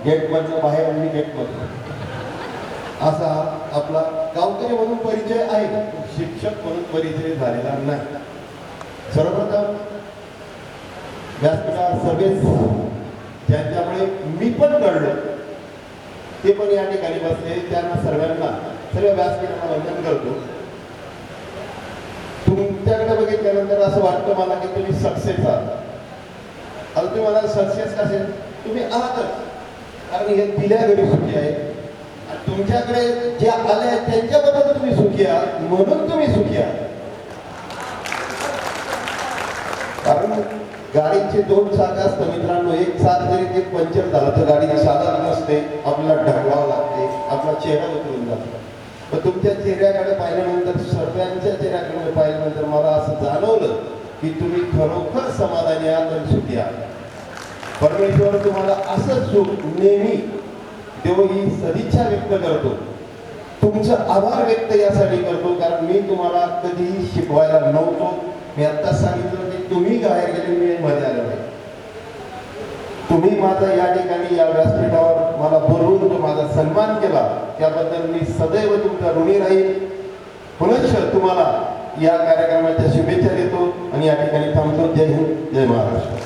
गेटमधनं बाहेर आणि गेटमधनं असा आपला गावकरी म्हणून परिचय आहे, शिक्षक म्हणून परिचय झालेला नाही. सर्वप्रथम व्यासपीठावर सर्वेच ज्यांच्यामुळे मी पण कळलो ते पण या ठिकाणी बसले, त्यांना सर्वांना सर्व व्यासपीठाला वंदन करतो. तुमच्याकडे बघितल्यानंतर असं वाटतं मला की तुम्ही सक्सेस आहात. आता तुम्ही मला सक्सेस कसे तुम्ही आहातच, कारण हे दिल्या घरी सुखी आहे. तुमच्याकडे जे आले आहेत त्यांच्याबद्दल तुम्ही सुखी आहात, म्हणून तुम्ही सुखी आहात. कारण गाडीचे दोन चाक असतं मित्रांनो, एक चाक जरी ते पंक्चर झालं तर गाडी चालत नसते, आपल्याला ढकलावं लागते, आपला चेहरा उतरून जातो. पण तुमच्या चेहऱ्याकडे पाहिल्यानंतर, सर्वांच्या चेहऱ्याकडे पाहिल्यानंतर मला असं जाणवलं की तुम्ही खरोखर समाधानी आहात आणि सुखी आहात. परमेश्वर तुम्हाला असं सुख नेहमी देव ही सदिच्छा व्यक्त करतो. तुमचं आभार व्यक्त यासाठी करतो कारण मी तुम्हाला कधीही शिकवायला नव्हतो. मी आत्ताच सांगितलं की तुम्ही बाहेर गेले, मी मध्ये आलो नाही. तुम्ही माझा या ठिकाणी या व्यासपीठावर मला बोलवून तो माझा सन्मान केला, त्याबद्दल मी सदैव तुमचा ऋणी राहील. पुनश्च तुम्हाला या कार्यक्रमाच्या शुभेच्छा देतो आणि या ठिकाणी थांबतो. जय हिंद, जय महाराष्ट्र.